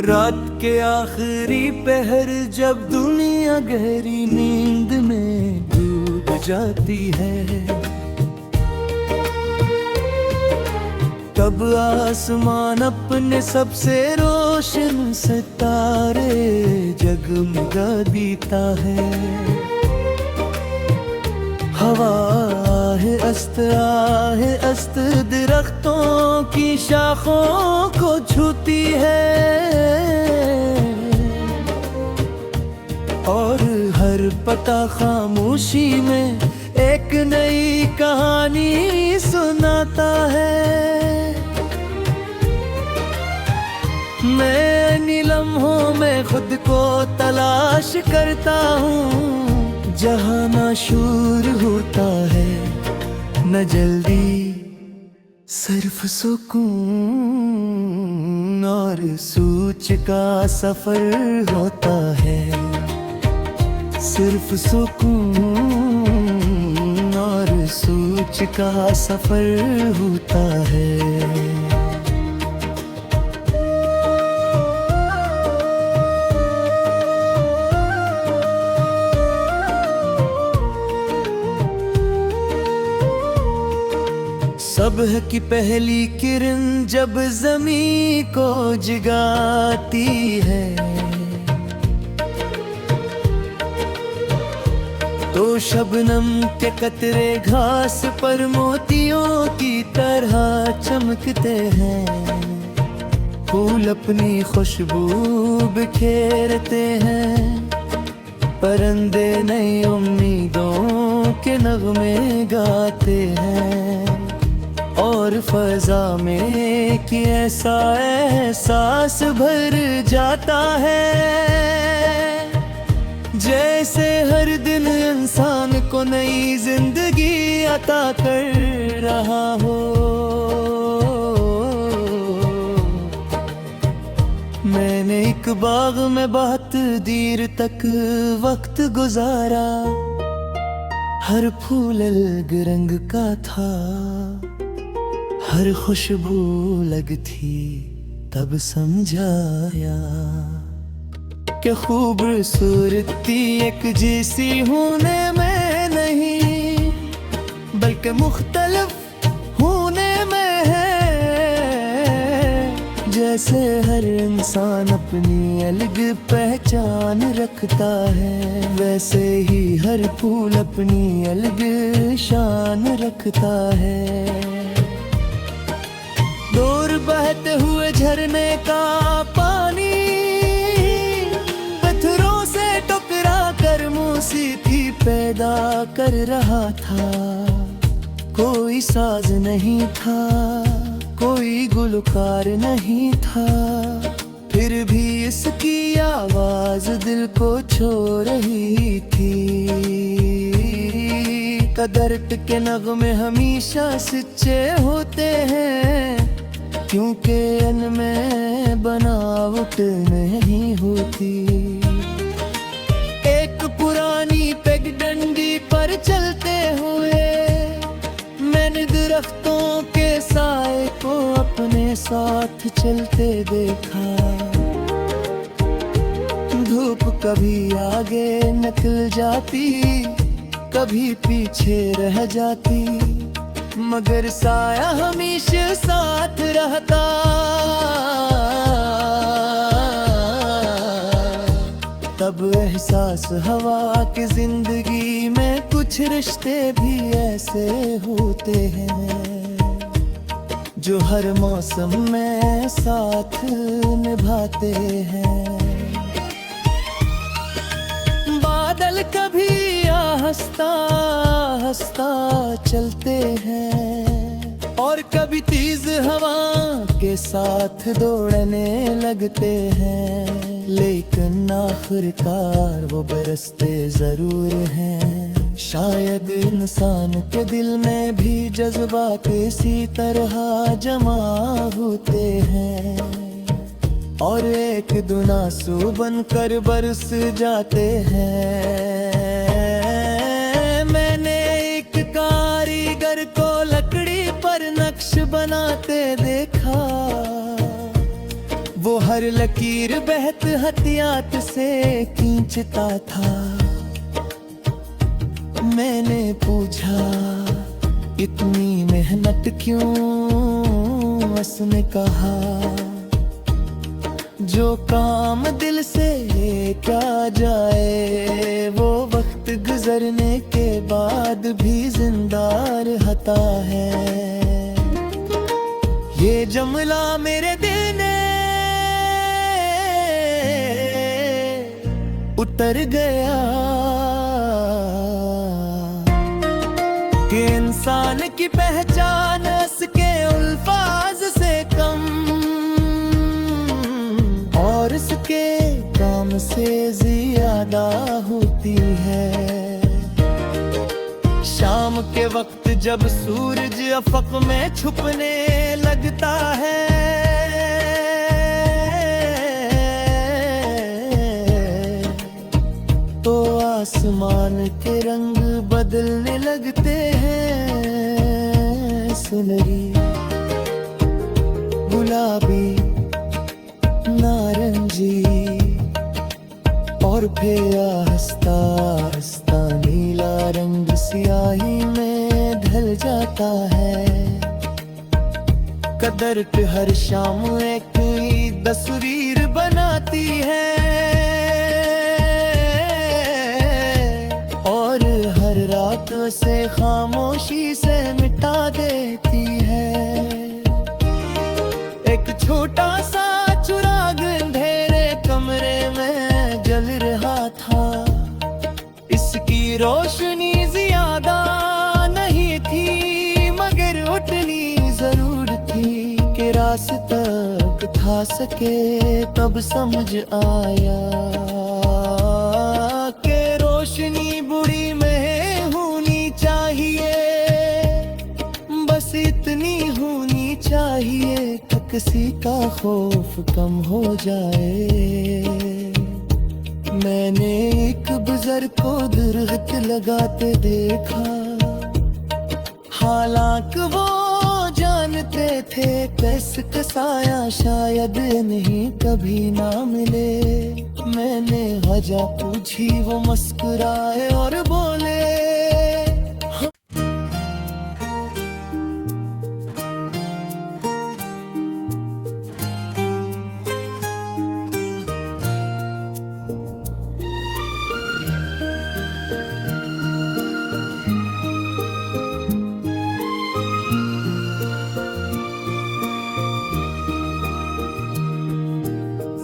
रात के आखिरी पहर जब दुनिया गहरी नींद में डूब जाती है, तब आसमान अपने सबसे रोशन सितारे जगमगा देता है। हवा आहे अस्त दरख्तों की शाखों को छूती है, और हर पता खामोशी में एक नई कहानी सुनाता है। मैं इन लम्हों में खुद को तलाश करता हूँ, जहाँ ना शूर होता है न जल्दी, सिर्फ सुकून और सोच का सफर होता है। सिर्फ सुकून और सोच का सफर होता है। सुबह की पहली किरण जब ज़मीं को जगाती है, तो शबनम के कतरे घास पर मोतियों की तरह चमकते हैं। फूल अपनी खुशबू बिखेरते हैं, परिंदे नई उम्मीदों के नगमे गाते हैं, और फजा में कि ऐसा एहसास भर जाता है, जैसे हर दिन इंसान को नई जिंदगी अता कर रहा हो। मैंने एक बाग में बहुत देर तक वक्त गुजारा, हर फूल अलग रंग का था, हर खुशबू अलग थी। तब समझाया कि खूबसूरती एक जैसी होने में नहीं, बल्कि मुख्तलिफ होने में है। जैसे हर इंसान अपनी अलग पहचान रखता है, वैसे ही हर फूल अपनी अलग शान रखता है। दूर बहते हुए झरने का पानी पत्थरों से टकरा कर मौसीकी पैदा कर रहा था। कोई साज नहीं था, कोई गुलकार नहीं था, फिर भी इसकी आवाज दिल को छू रही थी। कदरत के नगमे हमेशा सच्चे होते हैं, क्योंकि इनमें बनावट नहीं होती। एक पुरानी पगडंडी पर चलते हुए मैंने दरख्तों के साए को अपने साथ चलते देखा। धूप कभी आगे निकल जाती, कभी पीछे रह जाती, मगर साया हमेशा साथ रहता। तब एहसास हवा की जिंदगी में कुछ रिश्ते भी ऐसे होते हैं, जो हर मौसम में साथ निभाते हैं। बादल कभी हंसता हंसता चलते हैं, और कभी तेज हवा के साथ दौड़ने लगते हैं, लेकिन आखिरकार वो बरसते जरूर हैं। शायद इंसान के दिल में भी जज्बात इसी तरह जमा होते हैं, और एक दुनासू बनकर बरस जाते हैं। मैंने एक कारीगर को लकड़ी पर नक्श बनाते देखा, वो हर हर लकीर बहत हथियात से खींचता था। मैंने पूछा इतनी मेहनत क्यों? उसने कहा जो काम दिल से क्या जाए वो वक्त गुजरने के बाद भी जिंदा रहता है। ये जुमला मेरे दिल ने उतर गया कि इंसान की पहचान उसके अल्फाज से कम और उसके काम से ज्यादा होती है। शाम के वक्त जब सूरज अफक में छुपने लगता है तो आसमान के रंग बदलने लगते हैं। सुनहरी, गुलाबी, नारंगी और फिर हंसता हंसता नीला रंग सियाही में ढल जाता है। कदरत हर शाम एक तस्वीर बनाती है और हर रात से खामोशी से मिटा देती है। एक छोटा सा चिराग अंधेरे कमरे में जल रहा था। इसकी रोशनी ज्यादा नहीं थी मगर उतनी जरूर थी कि रास्ते तक था सके। तब समझ आया कि रोशनी बुरी में होनी चाहिए, बस इतनी होनी चाहिए कि किसी का खौफ कम हो जाए। मैंने एक बुजुर्ग को दरख्त लगाते देखा, हालांकि वो जानते थे किसका साया शायद नहीं कभी ना मिले। मैंने वजह पूछी, वो मुस्कुराए और बोले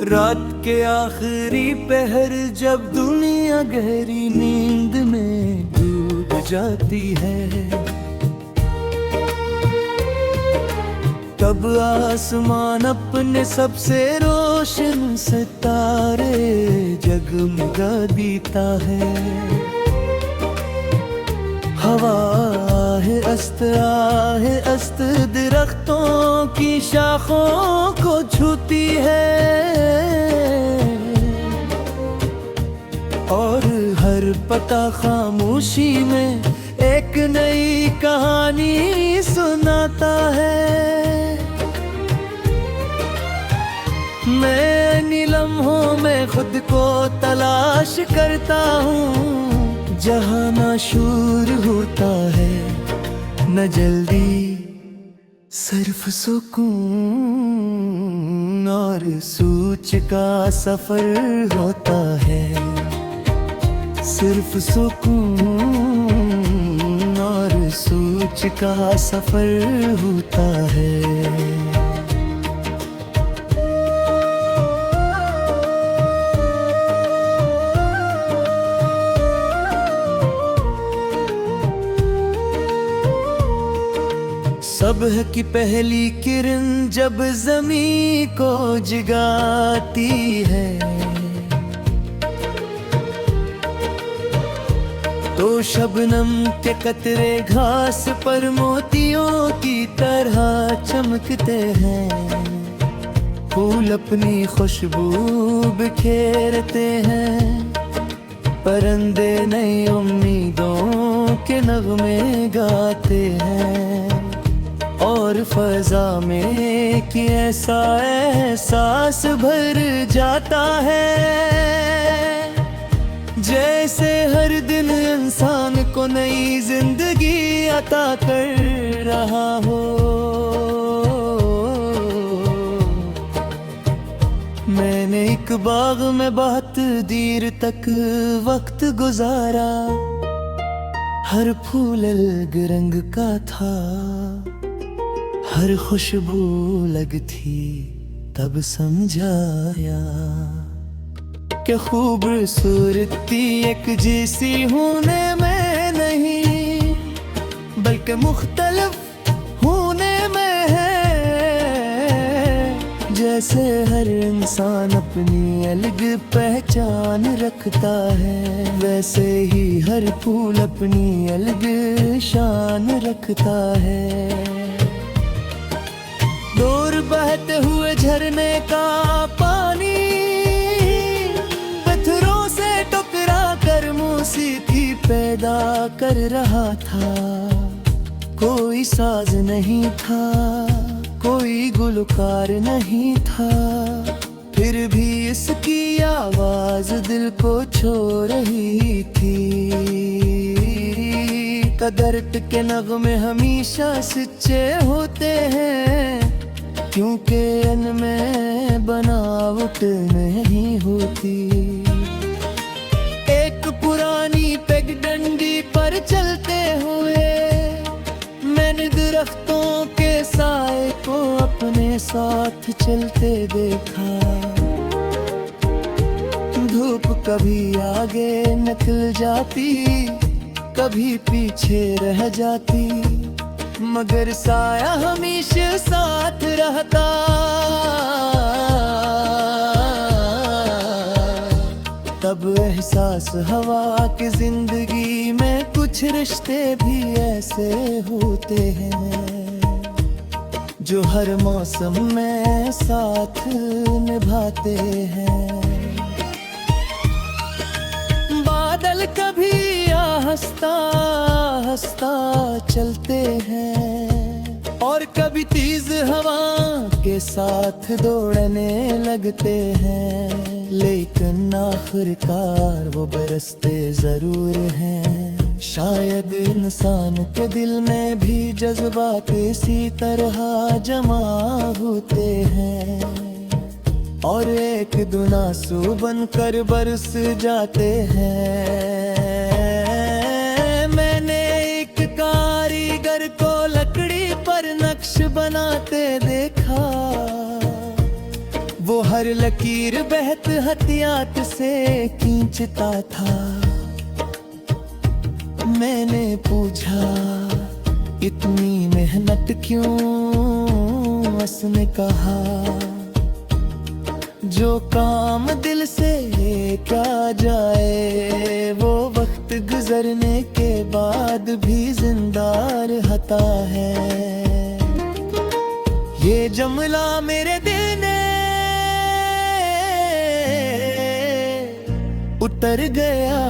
रात के आखिरी पहर जब दुनिया गहरी नींद में डूब जाती है तब आसमान अपने सबसे रोशन सितारे जगमगा देता है। हवा है अस्त दरख्तों की शाखों को छूती है और हर पता खामोशी में एक नई कहानी सुनाता है। मैं इन लम्हों में खुद को तलाश करता हूँ जहाँ ना शूर होता है न जल्दी, सिर्फ सुकून और सोच का सफर होता है। सिर्फ सुकून और सोच का सफर होता है। सुबह की पहली किरण जब ज़मीं को जगाती है तो शबनम के कतरे घास पर मोतियों की तरह चमकते हैं। फूल अपनी खुशबू बिखेरते हैं, परिंदे नई उम्मीदों के नगमे गाते हैं और फजा में कि ऐसा एहसास भर जाता है, जैसे हर दिन इंसान को नई जिंदगी अता कर रहा हो। मैंने एक बाग में बहुत देर तक वक्त गुजारा, हर फूल अलग रंग का था, हर खुशबू अलग थी। तब समझाया कि खूबसूरती एक जैसी होने में नहीं, बल्कि मुख्तलिफ होने में है। जैसे हर इंसान अपनी अलग पहचान रखता है, वैसे ही हर फूल अपनी अलग शान रखता है। दूर बहते हुए झरने का पानी पत्थरों से टकरा कर मौसीकी पैदा कर रहा था। कोई साज नहीं था, कोई गुलकार नहीं था, फिर भी इसकी आवाज दिल को छू रही थी। कदरत के नगमे हमेशा सच्चे होते हैं, क्योंकि इनमें बनावट नहीं होती। एक पुरानी पगडंडी पर चलते हुए मैंने दरख्तों के साए को अपने साथ चलते देखा। धूप कभी आगे निकल जाती, कभी पीछे रह जाती, मगर साया हमेशा साथ रहता। तब एहसास हवा कि जिंदगी में कुछ रिश्ते भी ऐसे होते हैं, जो हर मौसम में साथ निभाते हैं। बादल कभी हंसता हंसता चलते हैं, और कभी तेज हवा के साथ दौड़ने लगते हैं, लेकिन आखिरकार वो बरसते जरूर हैं। शायद इंसान के दिल में भी जज्बात इसी तरह जमा होते हैं, और एक दिन आंसू बनकर बरस जाते हैं। मैंने एक कारीगर को लकड़ी पर नक्श बनाते देखा, वो हर लकीर बेहद हथियात से खींचता था। मैंने पूछा इतनी मेहनत क्यों? उसने कहा जो काम दिल से क्या जाए, वो वक्त गुजरने के बाद भी जिंदा रहता है। ये जुमला मेरे दिल ने उतर गया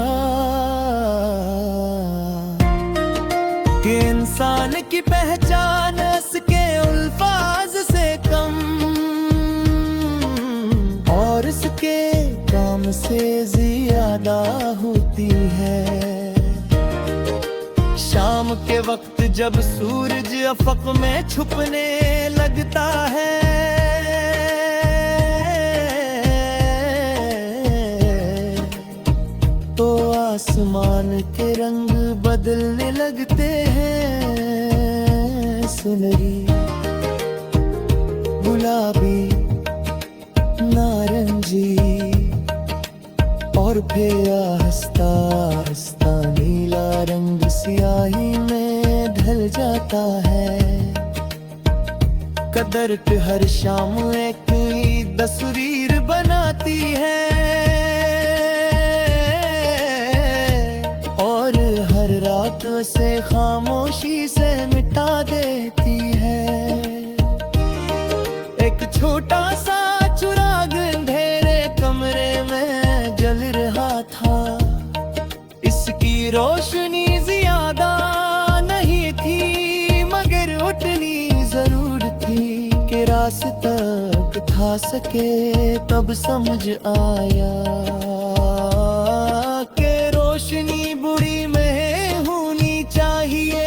कि इंसान की पहचान उसके अल्फाज से कम और उसके काम से ज्यादा होती है। शाम के वक्त जब सूरज अफक में छुपने लगता है, तो आसमान के रंग बदलने लगते हैं। सुनहरी, गुलाबी, नारंगी, और फिर हंसता हंसता नीला रंग स्याही में ढल जाता है। कदरत हर शाम एक तस्वीर बनाती है, और हर रात से खामोशी से मिटा देती है। एक छोटा सा चुराग अंधेरे कमरे में जल रहा था, इसकी रोशनी ज्यादा नहीं थी मगर उतनी एहसास तक था सके तब समझ आया कि रोशनी बुरी में होनी चाहिए,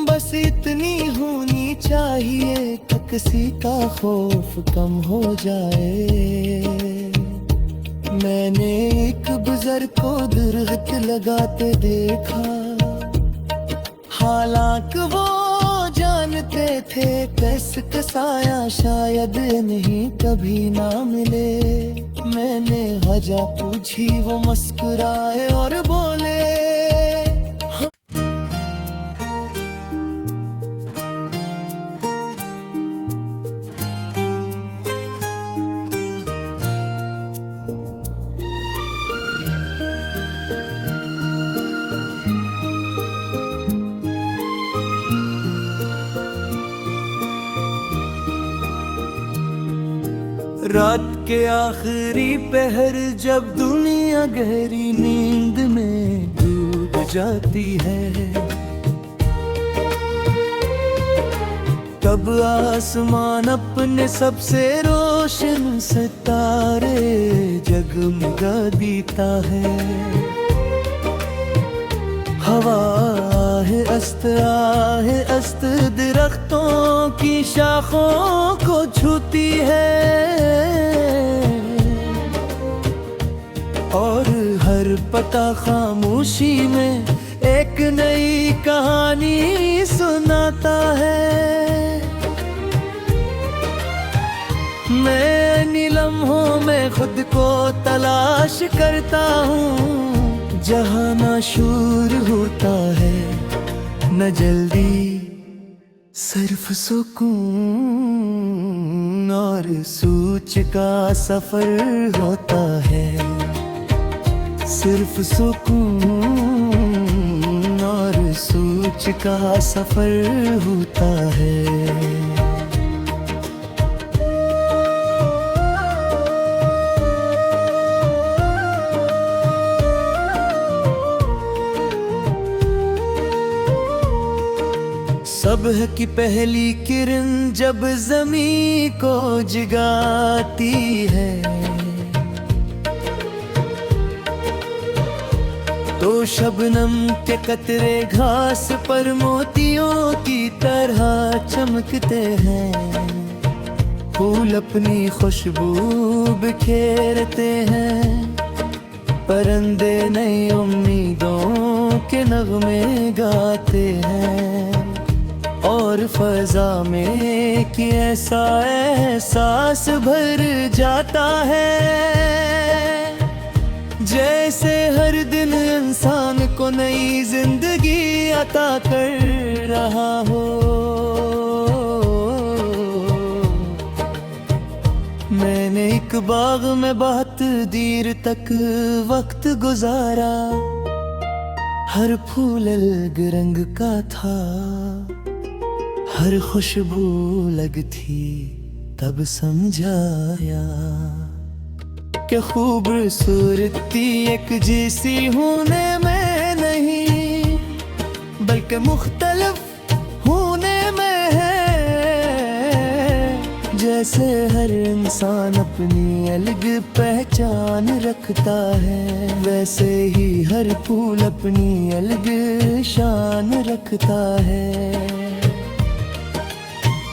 बस इतनी होनी चाहिए कि किसी का खौफ कम हो जाए। मैंने एक बुजुर्ग को दरख्त लगाते देखा, हालांकि वो जानते थे कि साया शायद नहीं कभी ना मिले। मैंने वजह पूछी, वो मुस्कुराए और बोले, रात के आखिरी पहर जब दुनिया गहरी नींद में डूब जाती है, तब आसमान अपने सबसे रोशन सितारे जगमगा देता है। हवा है अस्त दरख्तों की शाखों को छूती है, और हर पता खामोशी में एक नई कहानी सुनाता है। मैं इन लम्हों में खुद को तलाश करता हूँ, जहाँ ना शूर होता है न जल्दी, सिर्फ सुकून और सोच का सफर होता है। सिर्फ सुकून और सोच का सफर होता है। सुबह की पहली किरण जब ज़मीं को जगाती है, तो शबनम के कतरे घास पर मोतियों की तरह चमकते हैं। फूल अपनी खुशबू बिखेरते हैं, परिंदे नई उम्मीदों के नगमे गाते हैं, और फजा में कि ऐसा एहसास भर जाता है जैसे हर दिन इंसान को नई जिंदगी अता कर रहा हो। मैंने एक बाग में बहुत देर तक वक्त गुजारा, हर फूल अलग रंग का था, हर खुशबू अलग थी। तब समझाया कि खूबसूरती एक जैसी होने में नहीं, बल्कि मुख्तलिफ होने में है। जैसे हर इंसान अपनी अलग पहचान रखता है, वैसे ही हर फूल अपनी अलग शान रखता है।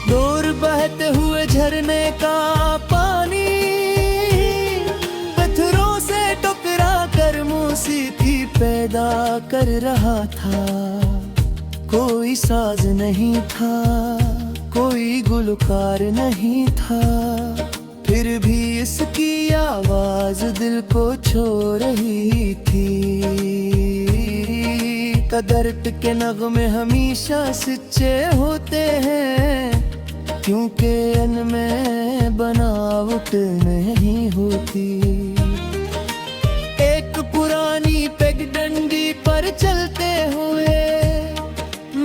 दूर बहते हुए झरने का पानी पत्थरों से टकरा कर मौसीकी पैदा कर रहा था। कोई साज नहीं था, कोई गुलकार नहीं था, फिर भी इसकी आवाज दिल को छू रही थी। कदरत के नगमे हमेशा सच्चे होते हैं, क्योंकि इनमें बनावट नहीं होती। एक पुरानी पगडंडी पर चलते हुए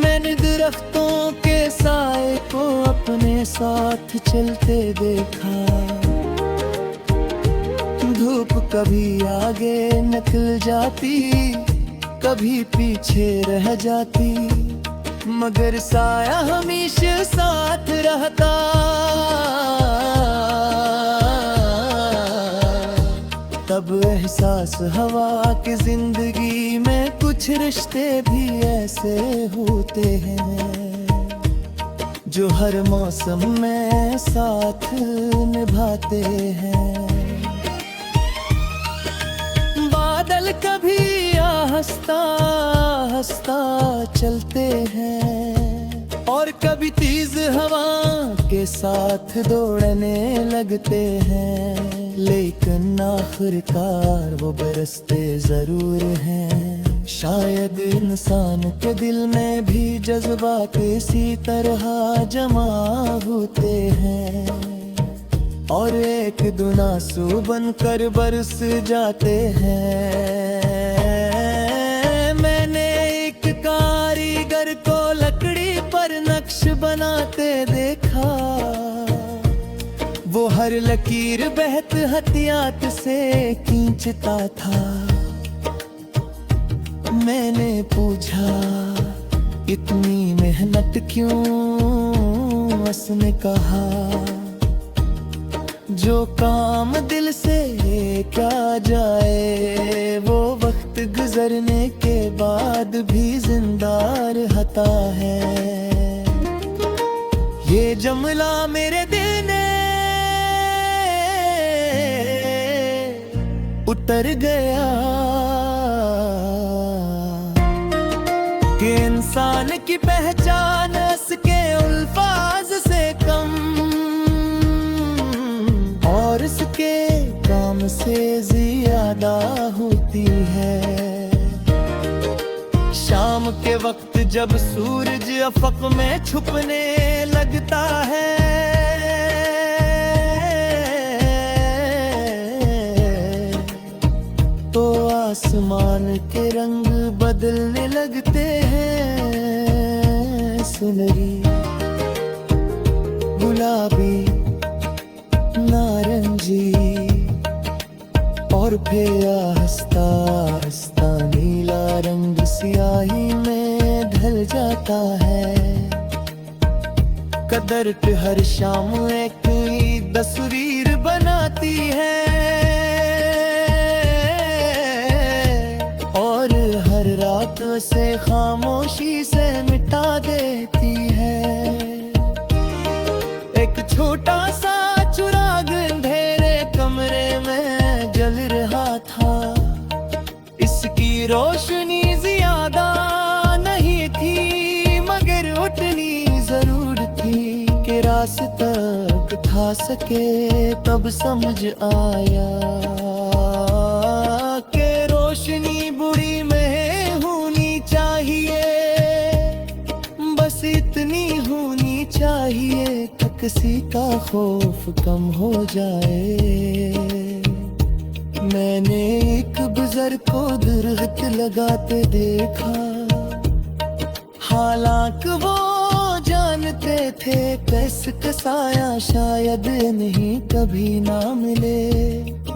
मैंने दरख्तों के साए को अपने साथ चलते देखा। धूप कभी आगे निकल जाती, कभी पीछे रह जाती, मगर साया हमेशा साथ रहता। तब एहसास हवा कि जिंदगी में कुछ रिश्ते भी ऐसे होते हैं जो हर मौसम में साथ निभाते हैं। बादल कभी हंसता हंसता चलते हैं और कभी तेज हवा के साथ दौड़ने लगते हैं, लेकिन आखिरकार वो बरसते जरूर हैं। शायद इंसान के दिल में भी जज्बात इसी तरह जमा होते हैं और एक दिन आंसू बनकर बरस जाते हैं। मैंने एक कारीगर को लकड़ी पर नक्श बनाते देखा, वो हर लकीर बेहद हथियात से खींचता था। मैंने पूछा इतनी मेहनत क्यों? उसने कहा जो काम दिल से क्या जाए वो वक्त गुजरने के बाद भी जिंदा रहता है। ये जुमला मेरे दिल ने उतर गया कि इंसान की पहचान उसके अल्फाज से कम और उसके काम से ज्यादा होती है। शाम के वक्त जब सूरज अफक में छुपने लगता है, तो आसमान के रंग बदलने लगते हैं। सुनहरी, गुलाबी, नारंगी और फिर हंसता हंसता नीला रंग स्याही में ढल जाता है। कदरत हर शाम एक तस्वीर बनाती है और हर रात से खामोशी से मिटा देती है। एक छोटा सा चुराग अंधेरे कमरे में जल रहा था, इसकी रोशनी ज्यादा नहीं थी मगर उतनी जरूर थी कि रास्ता था सके। तब समझ आया कि रोशनी बुरी में होनी चाहिए, बस इतनी होनी चाहिए कि किसी का खौफ कम हो जाए। मैंने एक बुजुर्ग को दरख्त लगाते देखा, हालांकि वो जानते थे कि साया शायद नहीं कभी ना मिले।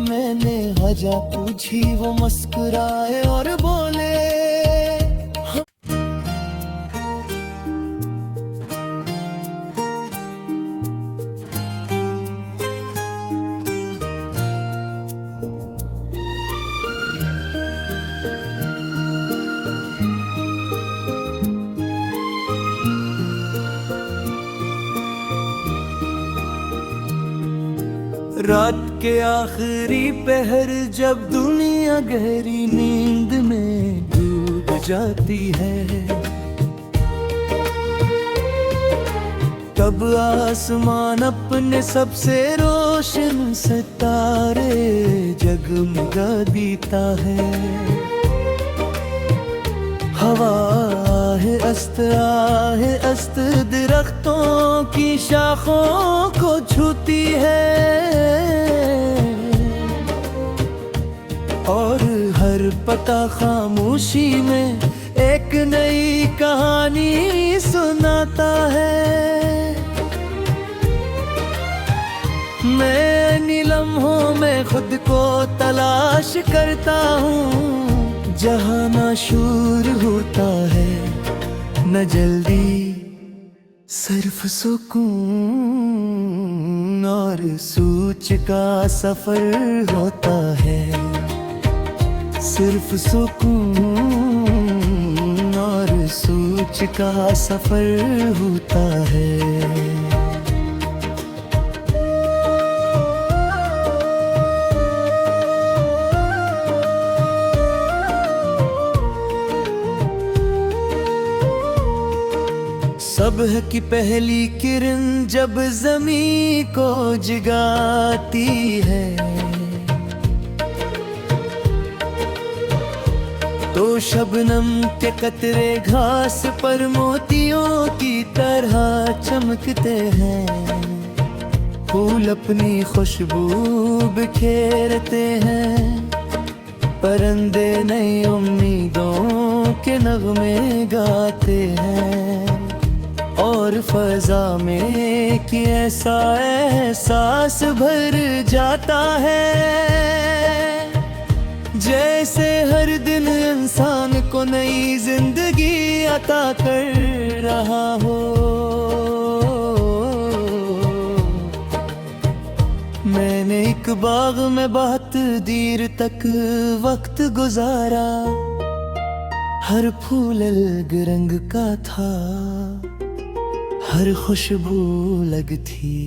मैंने वजह पूछी, वो मुस्कुराए और बोले रात के आखिरी पहर जब दुनिया गहरी नींद में डूब जाती है, तब आसमान अपने सबसे रोशन सितारे जगमगा देता है। हवा है अस्त दरख्तों की शाखों को छूती है और हर पता खामोशी में एक नई कहानी सुनाता है। मैं इन लम्हों में खुद को तलाश करता हूँ, जहाँ नाशूर होता है न जल्दी सिर्फ सुकून और सूच का सफर होता है। सिर्फ सुकून और सूच का सफर होता है। सुबह की पहली किरण जब ज़मीं को जगाती है, तो शबनम के कतरे घास पर मोतियों की तरह चमकते हैं। फूल अपनी खुशबू बिखेरते हैं, परिंदे नई उम्मीदों के नगमे गाते हैं, और फजा में कि ऐसा एहसास भर जाता है जैसे हर दिन इंसान को नई जिंदगी अता कर रहा हो। मैंने एक बाग में बहुत देर तक वक्त गुजारा, हर फूल अलग रंग का था, हर खुशबू अलग थी।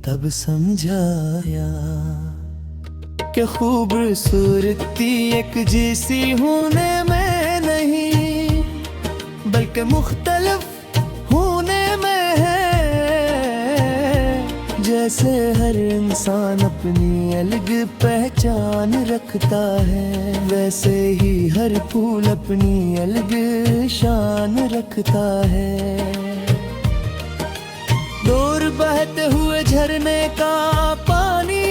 तब समझाया कि खूबसूरती एक जैसी होने में नहीं, बल्कि मुख्तलिफ होने में है। जैसे हर इंसान अपनी अलग पहचान रखता है, वैसे ही हर फूल अपनी अलग शान रखता है। दूर बहते हुए झरने का पानी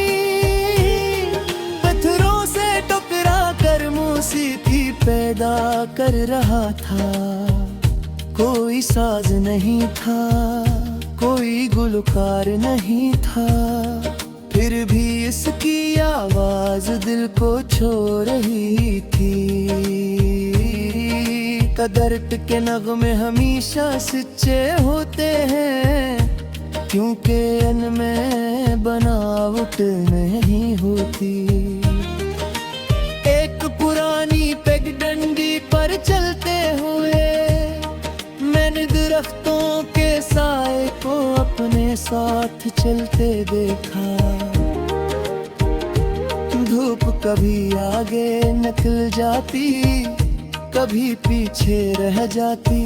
पत्थरों से टकरा कर मौसीकी पैदा कर रहा था। कोई साज नहीं था, कोई गुलकार नहीं था, फिर भी इसकी आवाज दिल को छू रही थी। कदरत के नगमे हमेशा सच्चे होते हैं, क्योंकि इनमें बनावट नहीं होती। एक पुरानी पगडंडी पर चलते हुए मैंने दरख्तों के साए को अपने साथ चलते देखा। धूप कभी आगे निकल जाती, कभी पीछे रह जाती,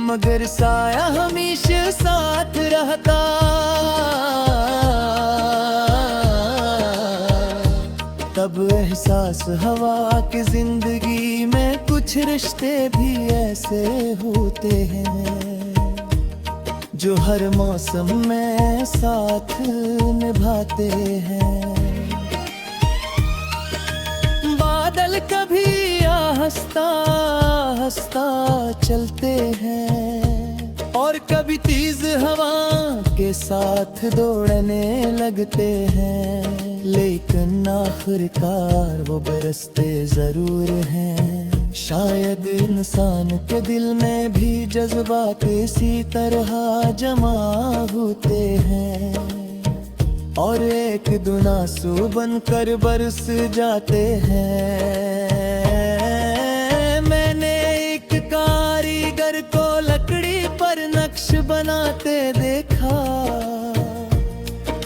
मगर साया हमेशा साथ रहता। तब एहसास हवा की जिंदगी में कुछ रिश्ते भी ऐसे होते हैं, जो हर मौसम में साथ निभाते हैं। बादल कभी हंसता हंसता चलते हैं, और कभी तेज हवा के साथ दौड़ने लगते हैं, लेकिन आखिरकार वो बरसते जरूर हैं। शायद इंसान के दिल में भी जज्बात इसी तरह जमा होते हैं, और एक दिन आंसू बनकर बरस जाते हैं। मैंने एक कारीगर को लकड़ी पर नक्श बनाते देखा,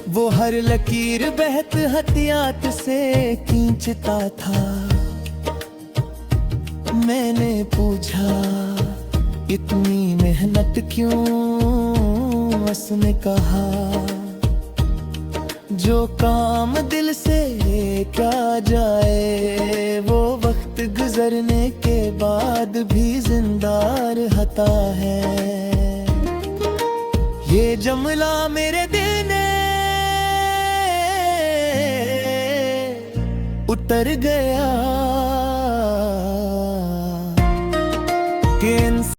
वो हर लकीर बेहद हथियात से खींचता था। मैंने पूछा इतनी मेहनत क्यों? उसने कहा जो काम दिल से क्या जाए, वो वक्त गुजरने के बाद भी जिंदा रहता है। ये जुमला मेरे दिल ने उतर गया।